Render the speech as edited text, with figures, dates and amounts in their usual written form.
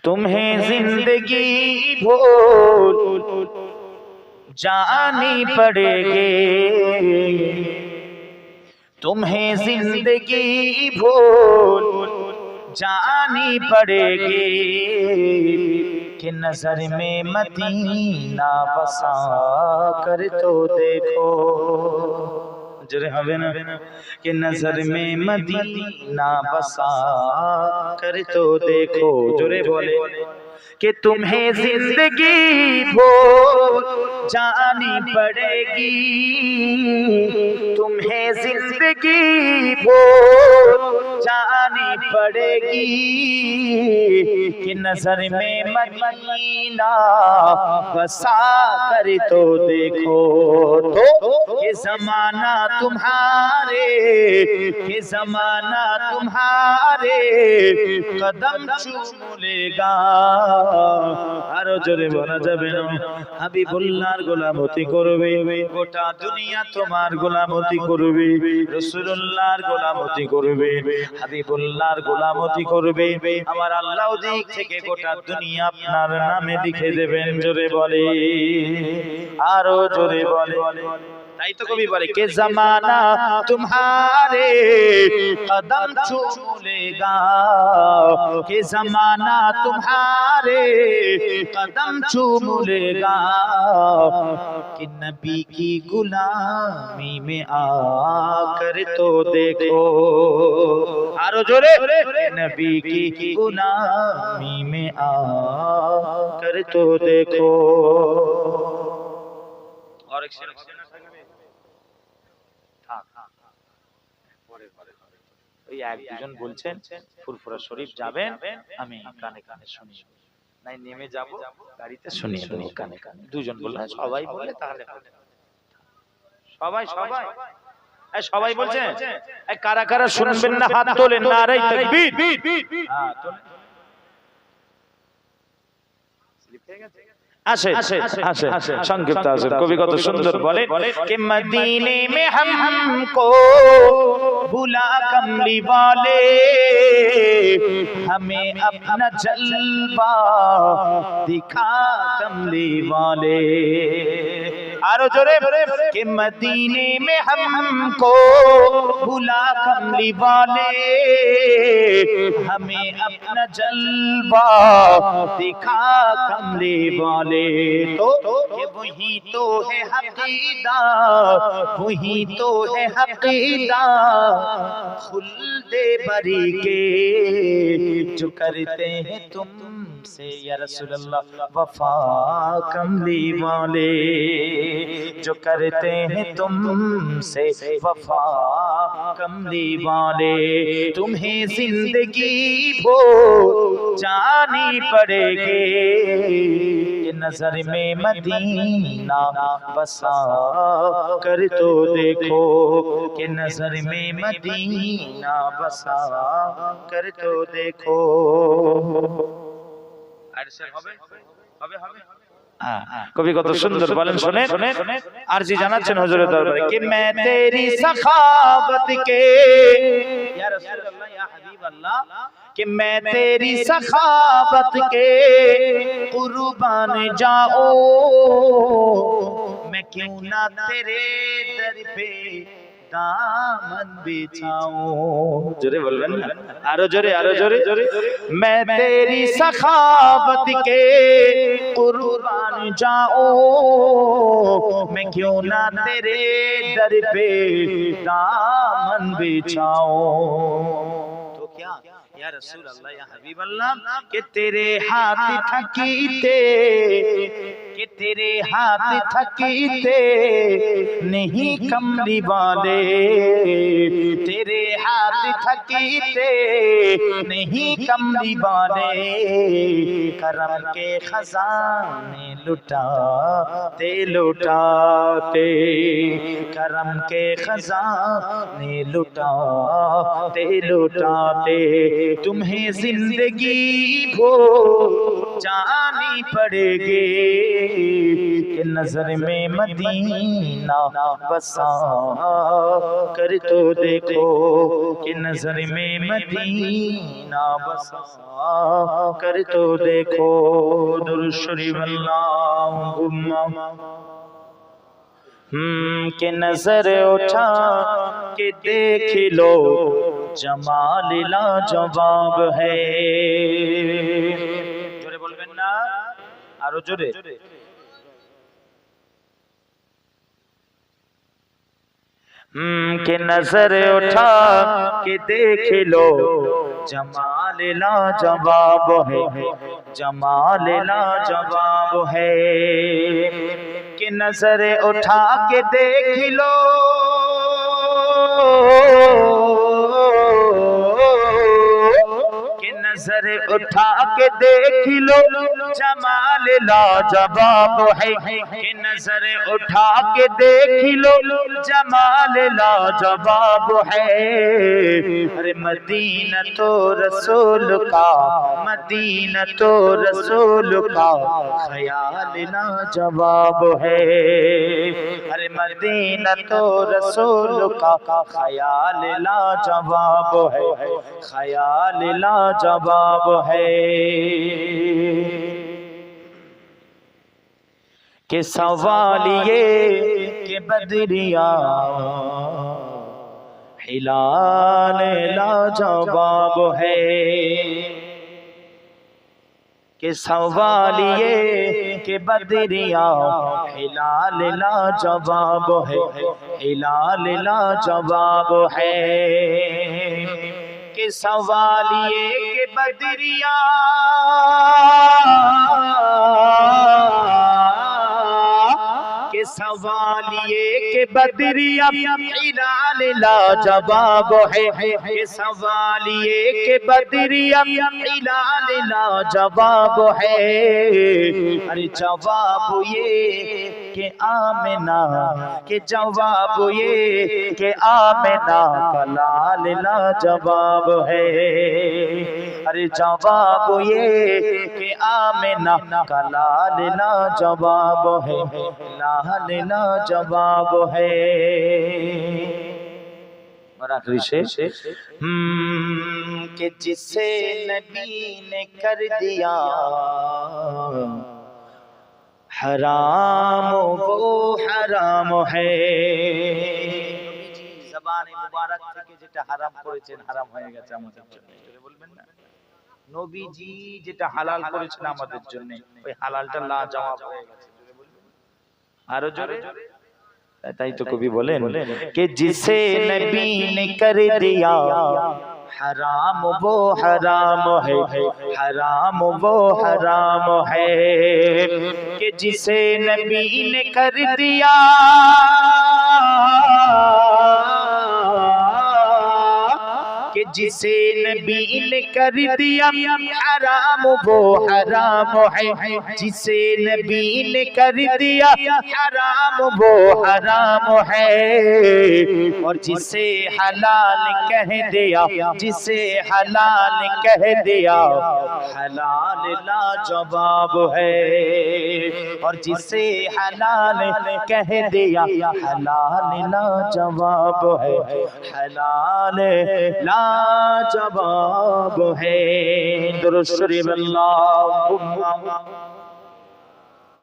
तुम्हें जिंदगी भूल जानी पड़ेगी, तुम्हें जिंदगी भूल जानी पड़ेगी कि नजर में मदीना बसा कर तो देखो। जरे हवे ना कि नजर में मदीना बसा कर तो देखो। जोरे बोले कि तुम्हें जिंदगी भूल जानी पड़ेगी, तुम्हें जिंदगी भूल जानी पड़ेगी कि नजर में मदीना बसा कर तो देखो। तो ये जमाना तुम्हारे, ये जमाना तुम्हारे कदम चूम लेगा। আরো জোরে বলা যাবে না? হাবিবুল্লাহর গোলামতি করবে, গোটা দুনিয়া তোমার গোলামতি করবে, রাসূলুল্লাহর গোলামতি করবে, হাবিবুল্লাহর গোলামতি করবে। আমার আল্লাহ দিক থেকে গোটা দুনিয়া আপনার নামে লিখে দেবেন। জোরে বলে, আরো জোরে বলে। তাই তো কবি বলে कि जमाना तुम्हारे कदम चूम लेगा, कि जमाना तुम्हारे कदम चूम लेगा कि नबी की गुलामी में आकर तो देखो। आरो जोरे, नबी की गुलामी में आकर तो देखो। और एक এক দুজন বলছেন ফুরফুরা শরীফ যাবেন, আমি কানে কানে শুনি, নাই নেমে যাব গাড়িতে শুনিয়ে দেব কানে কানে। দুজন বললেন, সবাই বলে তাহলে সবাই সবাই সবাই বলছেন। কারা কারা শুনবেন না হাত তোলেন, নারে তাকবীর। হ্যাঁ তোলেন। স্লিপ হয়ে গেছে। আসে আসে আসে সংক্ষিপ্ত আসে। কবি কত সুন্দর বলে कि मदीने में हमको बुला कमली वाले, हमें अपना जलवा दिखा कमली वाले। आरो जोरे कि मदीने में हमको बुला कमली वाले, हमें अपना जलवा दिखा कमली वाले। तो ये वही तो है हकीदा, वही तो है हकीदा खुल्दे बरी के जो करते हैं तुमसे या रसूल अल्लाह वफा कमली वाले, जो करते हैं तुमसे वफा कमली वाले। तुम्हें जिंदगी भूल जानी पड़ेगी कि नजर में मदीना बसा कर तो देखो, कि नजर में मदीना बसा कर तो देखो। कभी कत सुंदर बोलें सुने आरजी জানাচ্ছেন হুজুরের দরবারে कि मैं तेरी सखावत के या रसूल अल्लाह या हबीब अल्लाह कि मैं तेरी सखावत के कुर्बान जाओ, मैं क्यों ना तेरे दर पे दामन बिछाऊं। जोरे बोलবেন না, আরো জোরে আরো জোরে। मैं तेरी सखावत के कुर्बान जाओ, मैं क्यों ना तेरे दर पे दामन बिछाऊं। तो क्या या रसूल अल्लाह या हबीब अल्लाह कि तेरे हाथ थकीते, कि तेरे हाथ थकीते नहीं कमली वाले, तेरे हाथ थकीते नहीं कमली वाले, करम के खजाने लुटाते लुटाते, करम के खजाने लुटाते लुटाते तुम्हें जिंदगी भो जानी पड़ेगी कि नजर में मदीना बसा कर तो देखो कि नजर में मदीना बसा कर तो देखो। दुरूद शरीफ अल्लाहुम्मा के नजर उठा के देख लो जमाल लाजवाब है। जोरे बोलबेन ना, आरो जोरे। के नजर उठा के देख लो जमाल लाजवाब है, जमाल लाजवाब है। कि नजर उठा के देख लो कि नजर उठा के देख लो जमाल लाजवाब है। कि नजर उठा के देख लो जमाल लाजवाब है। अरे मदीना तो रसूल का, मदीना तो रसूल का ख्याल लाजवाब है। अरे मदीना तो रसूल का ख्याल लाजवाब है, ख्याल लाजवाब है। कि सवाल ये कि बदरिया हिलाल लाजवाब है। कि सवाल ये कि बदरिया हिलाल लाजवाब है, हिलाल लाजवाब है। कि सवाल ये कि बदरिया के सवाल ये कि बदरिया हिलाल लाजवाब है। के सवाल ये कि बदरिया हिलाल लाजवाब है। अरे जवाब ये कि आमिना, के जवाब ये कि आमिना का लाल लाजवाब है। अरे जवाब ये कि आमिना का लाल लाजवाब है, लाल लाजवाब है। और आखिरी से कि जिसे नबी ने कर दिया हराम वो हराम है। জবানে মুবারক থেকে যেটা হারাম করেছেন হারাম হয়ে গেছে আমাদের জন্য। বলবেন না, নবীজি যেটা হালাল করেছেন আমাদের জন্য ওই হালালটা লাজবাব হয়ে গেছে। আরো জোরে। তাই তো কবি বলেন कि जिसे नबी ने कर दिया हराम वो हराम है, हराम वो हराम है। कि जिसे नबी ने कर दिया कि जिसे नबी ने कर दिया हराम वो हराम है। जिसे नबी ने कर दिया हराम वो हराम है। और जिसे हलाल कह दिया, जिसे हलाल कह दिया हलाल लाजवाब है। और जिसे हलाल कह दिया हलाल लाजवाब है, हलाल लाजवाब है। दुरूद शरीफ अल्लाहुम्मा